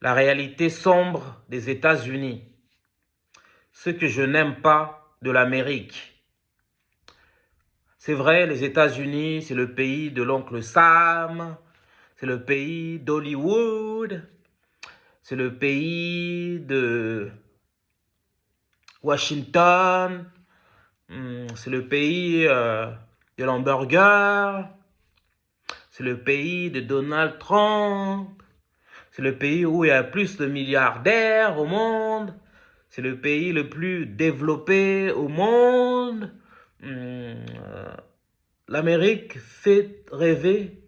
la réalité sombre des États-Unis, ce que je n'aime pas de l'Amérique. C'est vrai, les États-Unis, c'est le pays de l'oncle Sam, c'est le pays d'Hollywood, c'est le pays de Washington, c'est le pays de l'hamburger, c'est le pays de Donald Trump, c'est le pays où il y a plus de milliardaires au monde, c'est le pays le plus développé au monde. L'Amérique fait rêver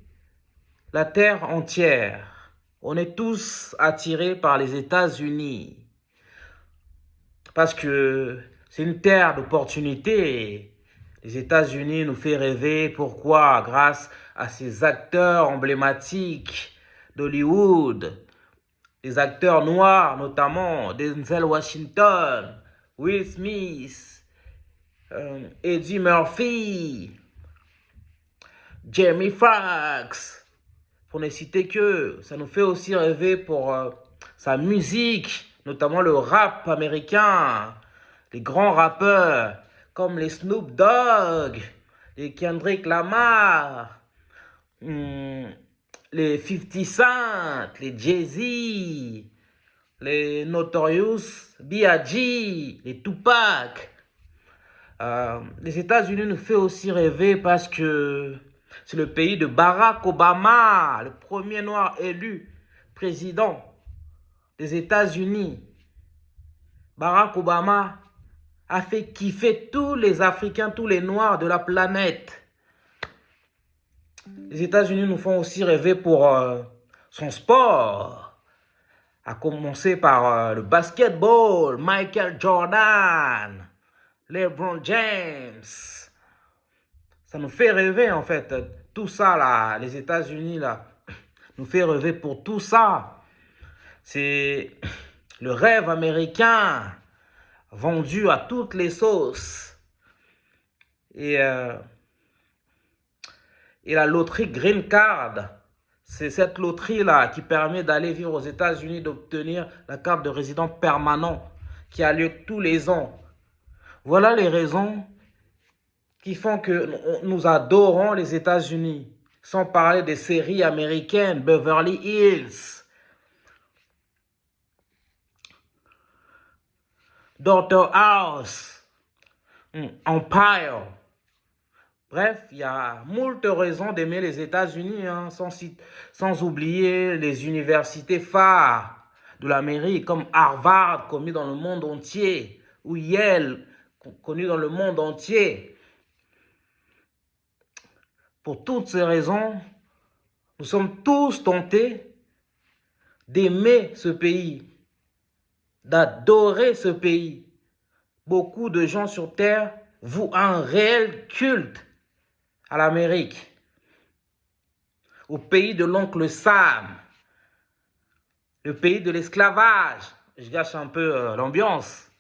la terre entière. On est tous attirés par les États-Unis parce que c'est une terre d'opportunités. Les États-Unis nous fait rêver. Pourquoi? Grâce à ces acteurs emblématiques d'Hollywood, des acteurs noirs notamment, Denzel Washington, Will Smith, Eddie Murphy, Jamie Foxx, pour ne citer que. Ça nous fait aussi rêver pour sa musique, notamment le rap américain, les grands rappeurs comme les Snoop Dogg, les Kendrick Lamar, les 50 Cent, les Jay-Z, les Notorious B.I.G., les Tupac. Les États-Unis nous fait aussi rêver parce que c'est le pays de Barack Obama, le premier noir élu président des États-Unis. Barack Obama a fait kiffer tous les Africains, tous les Noirs de la planète. Les États-Unis nous font aussi rêver pour son sport, à commencer par le basketball, Michael Jordan, LeBron James. Ça nous fait rêver en fait. Tout ça là, les États-Unis là, nous fait rêver pour tout ça. C'est le rêve américain vendu à toutes les sauces. Et la loterie Green Card, c'est cette loterie-là qui permet d'aller vivre aux États-Unis, d'obtenir la carte de résident permanent qui a lieu tous les ans. Voilà les raisons qui font que nous adorons les États-Unis. Sans parler des séries américaines, Beverly Hills, Doctor House, Empire. Bref, il y a moult raisons d'aimer les États-Unis, hein, sans oublier les universités phares de l'Amérique, comme Harvard, connu dans le monde entier, ou Yale, connu dans le monde entier. Pour toutes ces raisons, nous sommes tous tentés d'aimer ce pays, d'adorer ce pays. Beaucoup de gens sur Terre vouent un réel culte à l'Amérique, au pays de l'oncle Sam, le pays de l'esclavage. Je gâche un peu l'ambiance,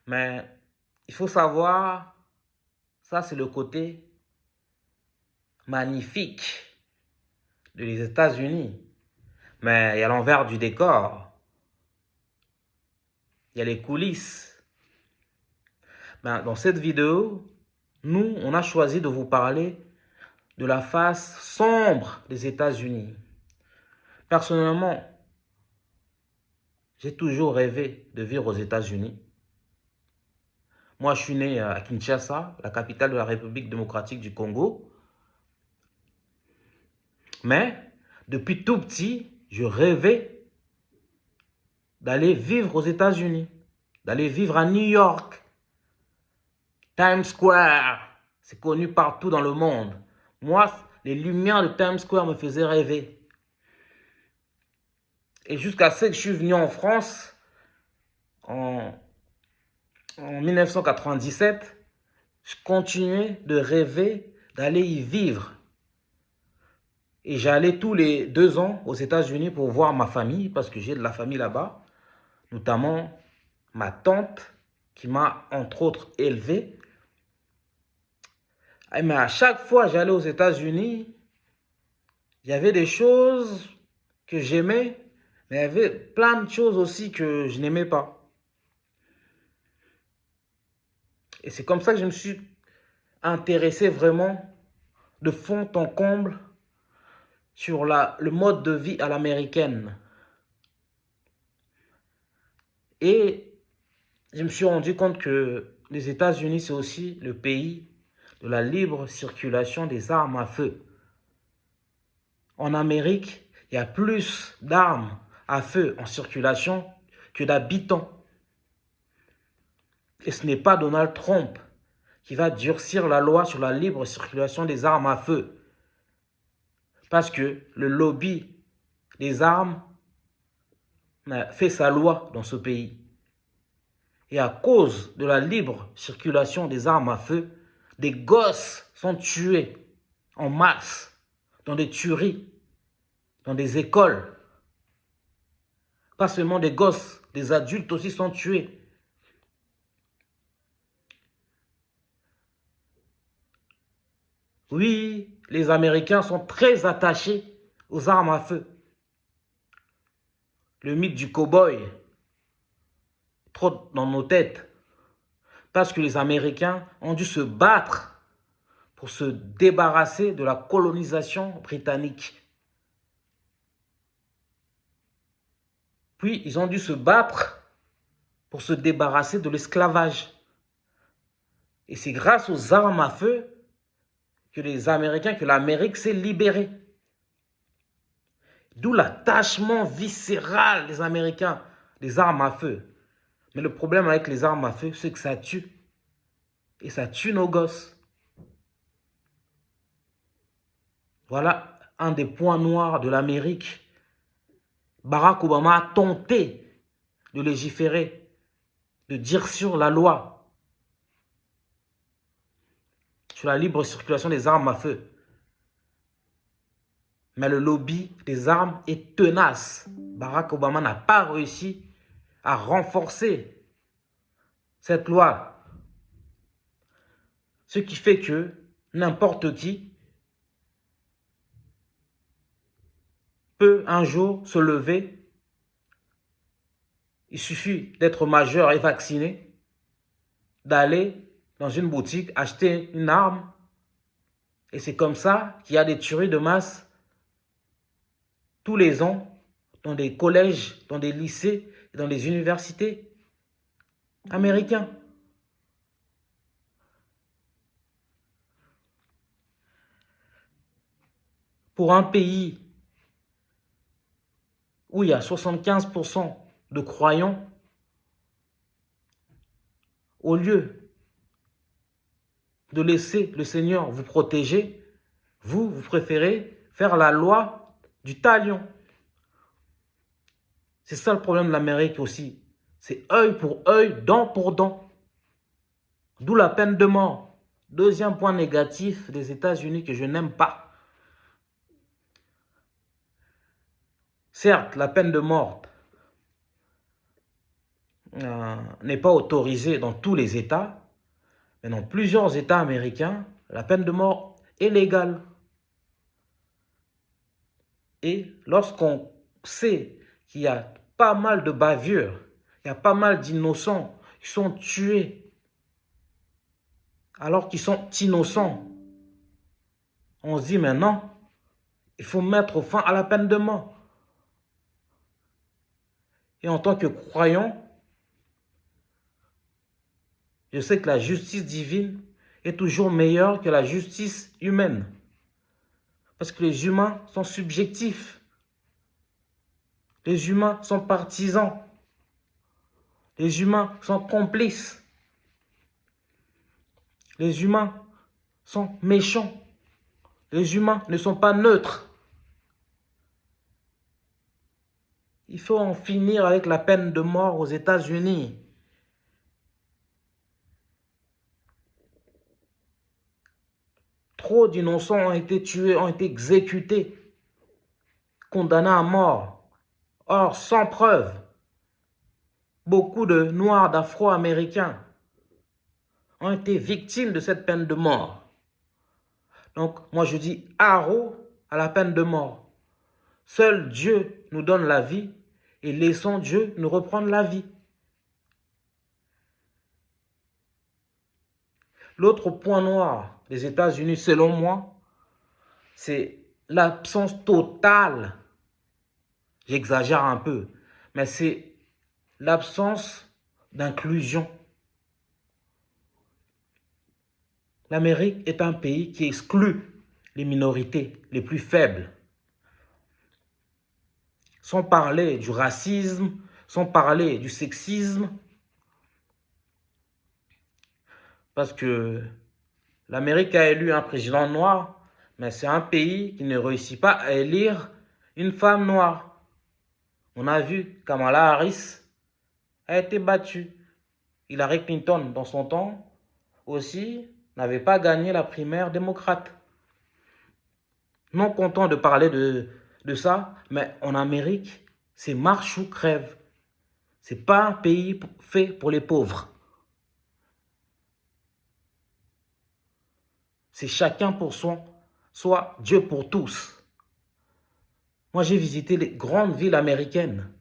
mais il faut savoir, ça c'est le côté magnifique des États-Unis. Mais il y a l'envers du décor, il y a les coulisses. Ben, dans cette vidéo, nous, on a choisi de vous parler de la face sombre des États-Unis. Personnellement, j'ai toujours rêvé de vivre aux États-Unis. Moi, je suis né à Kinshasa, la capitale de la République démocratique du Congo. Mais, depuis tout petit, je rêvais d'aller vivre aux États-Unis, d'aller vivre à New York, Times Square. C'est connu partout dans le monde. Moi, les lumières de Times Square me faisaient rêver. Et jusqu'à ce que je suis venu en France, en 1997, je continuais de rêver d'aller y vivre. Et j'allais tous les 2 ans aux États-Unis pour voir ma famille, parce que j'ai de la famille là-bas, notamment ma tante qui m'a entre autres élevé. Mais à chaque fois que j'allais aux États-Unis, il y avait des choses que j'aimais, Mais il y avait plein de choses aussi que je n'aimais pas. Et c'est comme ça que je me suis intéressé vraiment de fond en comble sur le mode de vie à l'américaine. Et je me suis rendu compte que les États-Unis, c'est aussi le pays de la libre circulation des armes à feu. En Amérique, il y a plus d'armes à feu en circulation que d'habitants. Et ce n'est pas Donald Trump qui va durcir la loi sur la libre circulation des armes à feu. Parce que le lobby des armes fait sa loi dans ce pays. Et à cause de la libre circulation des armes à feu, des gosses sont tués en masse dans des tueries, dans des écoles. Pas seulement des gosses, des adultes aussi sont tués. Oui, les Américains sont très attachés aux armes à feu. Le mythe du cow-boy trotte dans nos têtes parce que les Américains ont dû se battre pour se débarrasser de la colonisation britannique. Puis, ils ont dû se battre pour se débarrasser de l'esclavage. Et c'est grâce aux armes à feu que l'Amérique s'est libérée. D'où l'attachement viscéral des Américains, des armes à feu. Mais le problème avec les armes à feu, c'est que ça tue. Et ça tue nos gosses. Voilà un des points noirs de l'Amérique. Barack Obama a tenté de légiférer, de dire sur la loi, sur la libre circulation des armes à feu. Mais le lobby des armes est tenace. Barack Obama n'a pas réussi à renforcer cette loi. Ce qui fait que n'importe qui peut un jour se lever. Il suffit d'être majeur et vacciné, d'aller dans une boutique, acheter une arme. Et c'est comme ça qu'il y a des tueries de masse tous les ans dans des collèges, dans des lycées, dans des universités américains. Pour un pays où il y a 75% de croyants, au lieu de laisser le Seigneur vous protéger, vous préférez faire la loi du talion. C'est ça le problème de l'Amérique aussi. C'est œil pour œil, dent pour dent. D'où la peine de mort. Deuxième point négatif des États-Unis que je n'aime pas. Certes, la peine de mort n'est pas autorisée dans tous les États, mais dans plusieurs États américains, la peine de mort est légale. Et lorsqu'on sait qu'il y a pas mal de bavures, il y a pas mal d'innocents qui sont tués alors qu'ils sont innocents, on se dit maintenant, il faut mettre fin à la peine de mort. Et en tant que croyant, je sais que la justice divine est toujours meilleure que la justice humaine. Parce que les humains sont subjectifs. Les humains sont partisans. Les humains sont complices. Les humains sont méchants. Les humains ne sont pas neutres. Il faut en finir avec la peine de mort aux États-Unis. Trop d'innocents ont été tués, ont été exécutés, condamnés à mort. Or, sans preuve, beaucoup de Noirs, d'Afro-Américains ont été victimes de cette peine de mort. Donc, moi je dis haro à la peine de mort. Seul Dieu nous donne la vie et laissons Dieu nous reprendre la vie. L'autre point noir des États-Unis, selon moi, c'est l'absence totale, j'exagère un peu, mais c'est l'absence d'inclusion. L'Amérique est un pays qui exclut les minorités les plus faibles. Sans parler du racisme, sans parler du sexisme, parce que l'Amérique a élu un président noir, mais c'est un pays qui ne réussit pas à élire une femme noire. On a vu Kamala Harris a été battue. Hillary Clinton, dans son temps, aussi, n'avait pas gagné la primaire démocrate. Non content de parler de ça, mais en Amérique, c'est marche ou crève. Ce n'est pas un pays fait pour les pauvres. C'est chacun pour soi, soit Dieu pour tous. Moi, j'ai visité les grandes villes américaines.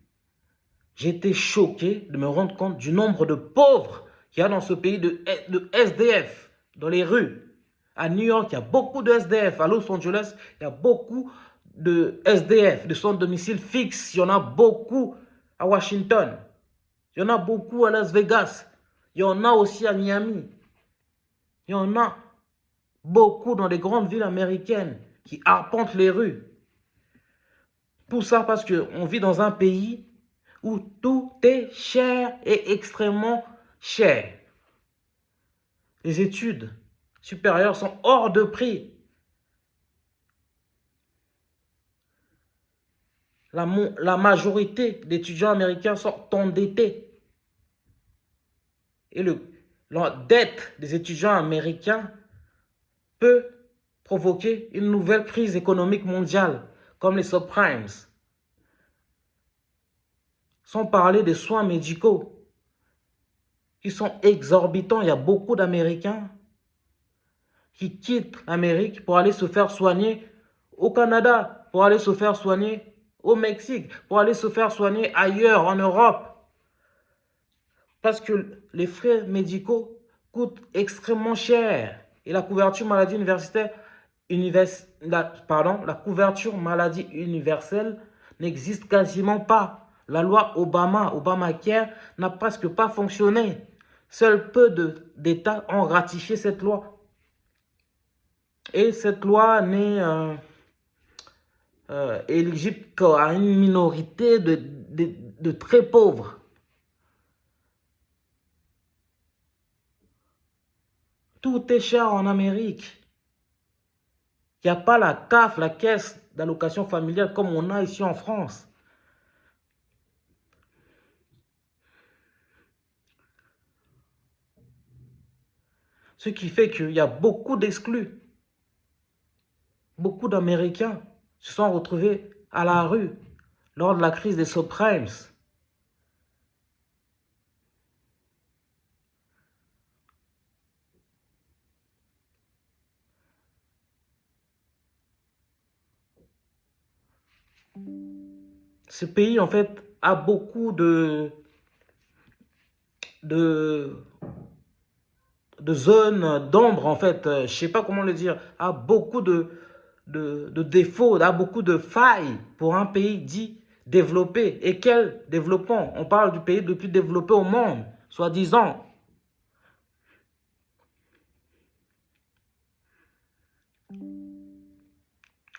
J'ai été choqué de me rendre compte du nombre de pauvres qu'il y a dans ce pays de SDF, dans les rues. À New York, il y a beaucoup de SDF. À Los Angeles, il y a beaucoup de SDF, de sans domicile fixe. Il y en a beaucoup à Washington. Il y en a beaucoup à Las Vegas. Il y en a aussi à Miami. Il y en a beaucoup dans les grandes villes américaines qui arpentent les rues. Tout ça parce qu'on vit dans un pays où tout est cher et extrêmement cher. Les études supérieures sont hors de prix. La majorité d'étudiants américains sont endettés. Et la dette des étudiants américains peut provoquer une nouvelle crise économique mondiale, comme les subprimes. Sans parler des soins médicaux qui sont exorbitants. Il y a beaucoup d'Américains qui quittent l'Amérique pour aller se faire soigner au Canada, pour aller se faire soigner au Mexique, pour aller se faire soigner ailleurs en Europe. Parce que les frais médicaux coûtent extrêmement cher. Et la couverture maladie universelle n'existe quasiment pas. La loi Obamacare, n'a presque pas fonctionné. Seuls peu d'États ont ratifié cette loi. Et cette loi n'est éligible qu'à une minorité de très pauvres. Tout est cher en Amérique. Il n'y a pas la CAF, la caisse d'allocation familiale, comme on a ici en France. Ce qui fait qu'il y a beaucoup d'exclus. Beaucoup d'Américains se sont retrouvés à la rue lors de la crise des subprimes. Ce pays, en fait, a beaucoup de zones d'ombre, en fait. Je ne sais pas comment le dire. A beaucoup de défauts, a beaucoup de failles pour un pays dit développé. Et quel développement? On parle du pays le plus développé au monde, soi-disant.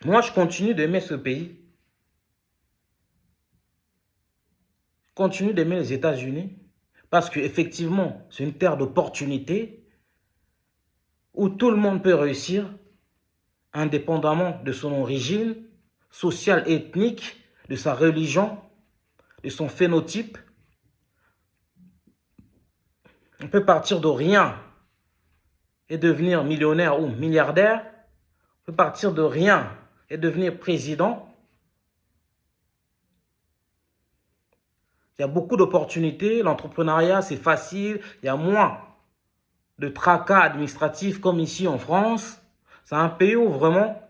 Moi, je continue d'aimer ce pays. Je continue d'aimer les États-Unis parce qu'effectivement, c'est une terre d'opportunités où tout le monde peut réussir, indépendamment de son origine sociale, ethnique, de sa religion, de son phénotype. On peut partir de rien et devenir millionnaire ou milliardaire. On peut partir de rien et devenir président. Il y a beaucoup d'opportunités. L'entrepreneuriat, c'est facile. Il y a moins de tracas administratifs comme ici en France. C'est un pays où vraiment,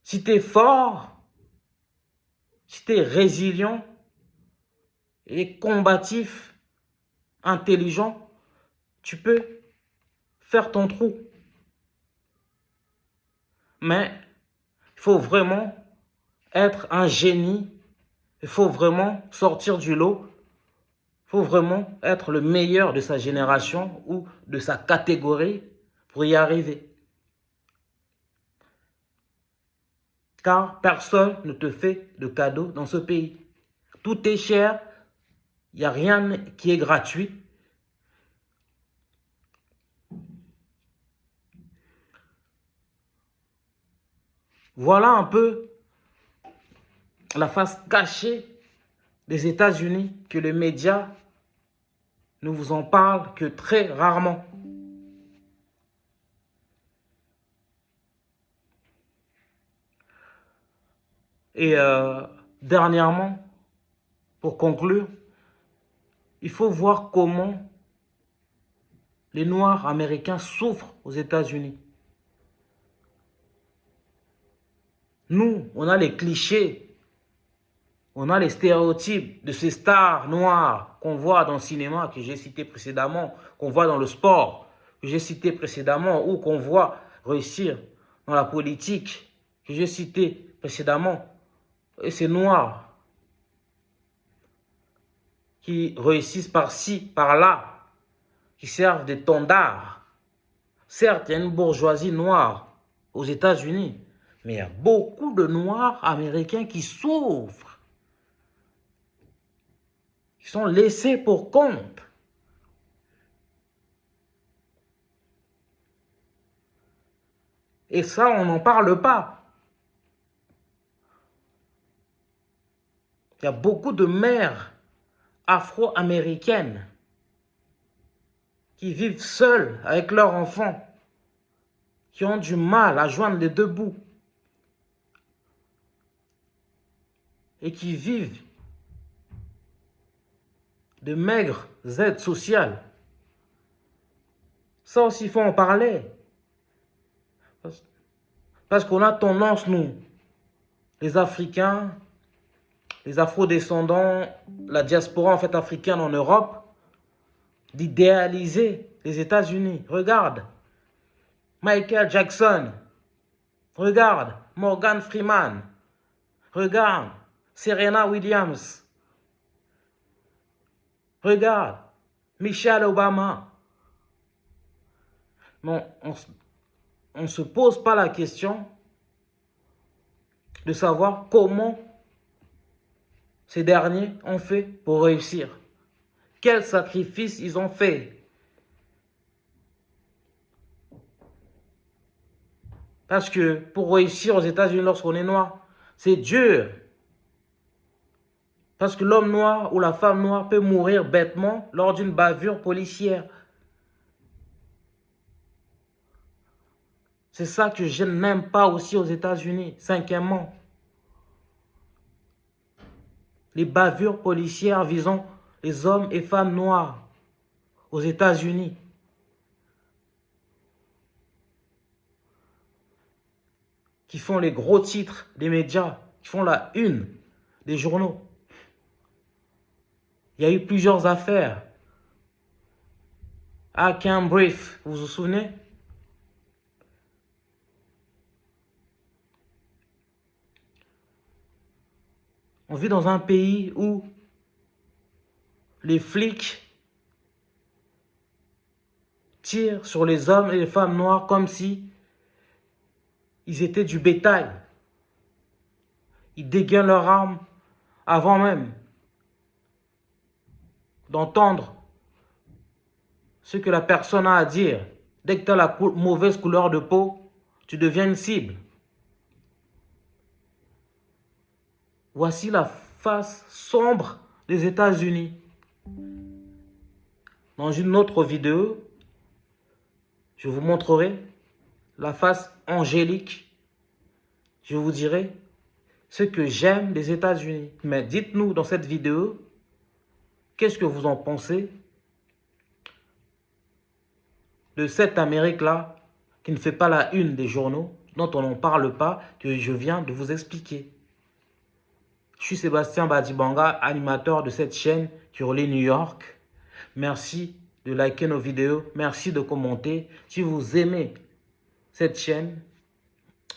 si tu es fort, si tu es résilient et combatif, intelligent, tu peux faire ton trou. Mais il faut vraiment être un génie. Il faut vraiment sortir du lot. Il faut vraiment être le meilleur de sa génération ou de sa catégorie pour y arriver. Car personne ne te fait de cadeau dans ce pays. Tout est cher. Il n'y a rien qui est gratuit. Voilà un peu la face cachée des États-Unis que les médias ne vous en parlent que très rarement. Et dernièrement, pour conclure, il faut voir comment les Noirs américains souffrent aux États-Unis. Nous, on a les clichés, on a les stéréotypes de ces stars noires qu'on voit dans le cinéma, que j'ai cité précédemment, qu'on voit dans le sport, que j'ai cité précédemment, ou qu'on voit réussir dans la politique, que j'ai cité précédemment. Et ces noirs qui réussissent par-ci, par-là, qui servent des tendards. Certes, il y a une bourgeoisie noire aux États-Unis, mais il y a beaucoup de Noirs américains qui souffrent, qui sont laissés pour compte. Et ça, on n'en parle pas. Il y a beaucoup de mères afro-américaines qui vivent seules avec leurs enfants, qui ont du mal à joindre les deux bouts et qui vivent de maigres aides sociales. Ça aussi, il faut en parler. Parce qu'on a tendance, nous, les Africains, les Afro-descendants, la diaspora en fait africaine en Europe, d'idéaliser les États-Unis. Regarde, Michael Jackson. Regarde, Morgan Freeman. Regarde, Serena Williams. Regarde, Michelle Obama. Mais on ne se pose pas la question de savoir comment ces derniers ont fait pour réussir. Quels sacrifices ils ont fait. Parce que pour réussir aux États-Unis lorsqu'on est noir, c'est dur. Parce que l'homme noir ou la femme noire peut mourir bêtement lors d'une bavure policière. C'est ça que je n'aime pas aussi aux États-Unis. Cinquièmement, les bavures policières visant les hommes et femmes noirs aux États-Unis. Qui font les gros titres des médias, qui font la une des journaux. Il y a eu plusieurs affaires. À Cambridge, vous vous souvenez? On vit dans un pays où les flics tirent sur les hommes et les femmes noires comme si ils étaient du bétail. Ils dégainent leurs armes avant même d'entendre ce que la personne a à dire. Dès que tu as la mauvaise couleur de peau, tu deviens une cible. Voici la face sombre des États-Unis. Dans une autre vidéo, je vous montrerai la face angélique. Je vous dirai ce que j'aime des États-Unis. Mais dites-nous dans cette vidéo, qu'est-ce que vous en pensez de cette Amérique-là qui ne fait pas la une des journaux, dont on n'en parle pas, que je viens de vous expliquer. Je suis Sébastien Badibanga, animateur de cette chaîne qui relie New York. Merci de liker nos vidéos. Merci de commenter. Si vous aimez cette chaîne,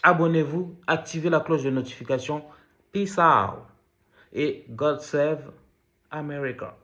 abonnez-vous, activez la cloche de notification. Peace out. Et God save America.